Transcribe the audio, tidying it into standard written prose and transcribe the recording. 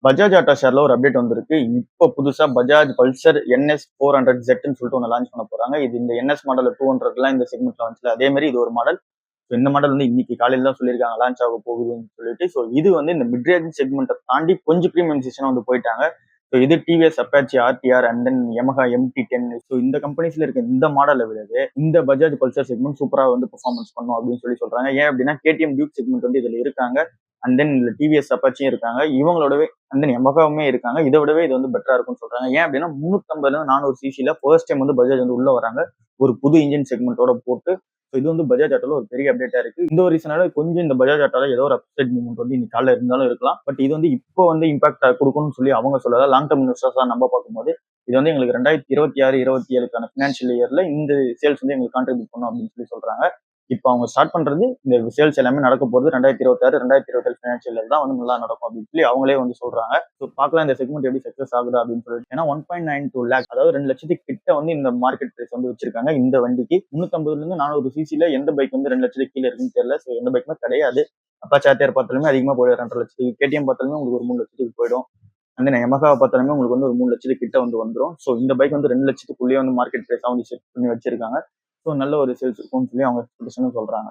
Bajaj auto ஷேர்ல ஒரு update வந்திருக்கு. இப்போ புதுசா பஜாஜ் பல்சர் NS 400 Zன்னு சொல்லிட்டு ஒண்ணு லான்ச் பண்ண போறாங்க. இது இந்த NS மாடல் 200லாம் இந்த செக்மெண்ட்ல வந்துச்சுல, அதே மாரி இது ஒரு மாடல். இந்த மாடல் வந்து இன்னைக்கு காலையில தான் சொல்லியிருக்காங்க லான்ச் ஆக போகுதுன்னு சொல்லிட்டு. ஸோ இது வந்து இந்த மிட் ரேஞ்ச் செக்மெண்ட்டை தாண்டி கொஞ்சம் பிரீமியம் செக்ஷனா வந்து போயிட்டாங்க. ஸோ இது TVS Apache RTR and then Yamaha MT10. So இந்த கம்பெனிஸ்ல இருக்க இந்த மாடலை விடவே இந்த பஜாஜ் பல்சர் செக்மெண்ட் சூப்பரா வந்து பெர்ஃபார்மன்ஸ் பண்ணும் அப்படின்னு சொல்றாங்க. ஏன் அப்படின்னா KTM டியூக் செக்மெண்ட் வந்து இதுல இருக்காங்க. அண்ட் தென் இதுல டிவிஎஸ் அப்பாச்சியும் இருக்காங்க. இவங்களோடவே அண்ட் தென் Yamahaவுமே இருக்காங்க. இதை விடவே இது வந்து பெட்டரா இருக்கும்னு சொல்றாங்க. ஏன் அப்படின்னா 350 400 சிசில ஃபர்ஸ்ட் டைம் வந்து பஜாஜ் வந்து உள்ள வராங்க. ஒரு புது இன்ஜின் செக்மெண்டோட போட்டு. இது வந்து பஜாஜ் ஆட்டோல ஒரு பெரிய அப்டேட்டா இருக்கு. இந்த ஒரு ரீசனால கொஞ்சம் இந்த பஜாஜ் ஆட்டோல ஏதோ ஒரு அப்செட் மூவ்மெண்ட் வந்து இன்னைக்கு காலைல இருந்தாலும் இருக்கலாம். பட் இது வந்து இப்போ வந்து இம்பாக்ட் கொடுக்கும்னு சொல்லி அவங்க சொல்லல. லாங் டர்ம் இன்வெஸ்டர்ஸா நம்ம பார்க்கும்போது இது வந்து எங்களுக்கு 2026, 27க்கான ஃபினான்ஷியல் இயர்ல இந்த சேல்ஸ் வந்து எங்களுக்கு கான்ட்ரிபியூட் பண்ணும் அப்படின்னு சொல்றாங்க. இப்போ அவங்க ஸ்டார்ட் பண்றது இந்த சேல்ஸ் எல்லாமே நடக்க போகுது 2026, 2027 ஃபினான்ஷியல் இயர் தான் வந்து நல்லா நடக்கும் அப்படின்னு சொல்லி அவங்களே வந்து சொல்றாங்க. ஸோ பார்க்கலாம் இந்த செக்மெண்ட் எப்படி சக்சஸ் ஆகுது அப்படின்னு சொல்லிட்டு. ஏன்னா 1.92 லேக், அதாவது 2 லட்சத்துக்கு கிட்ட வந்து இந்த மார்க்கெட் பிரைஸ் வந்து வச்சிருக்காங்க இந்த வண்டிக்கு. 350ல இருந்து 400 சிசில எந்த பைக் வந்து 2 லட்சத்துக்கு கீழே இருக்குன்னு தெரியல. ஸோ எந்த பைக்குமே கிடையாது. அப்பாச்சி ஆர்டிஆர் பார்த்தாலுமே அதிகமா போயிடும் 2.5 லட்சத்துக்கு. KTM பார்த்தாலுமே உங்களுக்கு ஒரு 3 லட்சத்துக்கு போயிடும். வந்து Yamaha பார்த்தாலுமே உங்களுக்கு வந்து ஒரு 3 லட்சத்துக்கு கிட்ட வந்து வந்துடும். ஸோ இந்த பைக் வந்து 2 லட்சத்துக்குள்ளேயே வந்து மார்க்கெட் பிரைஸா வந்து செட் பண்ணி வச்சிருக்காங்க. ஸோ நல்ல ஒரு சேல்ஸ் இருக்கும்னு சொல்லி அவங்க சொல்றாங்க.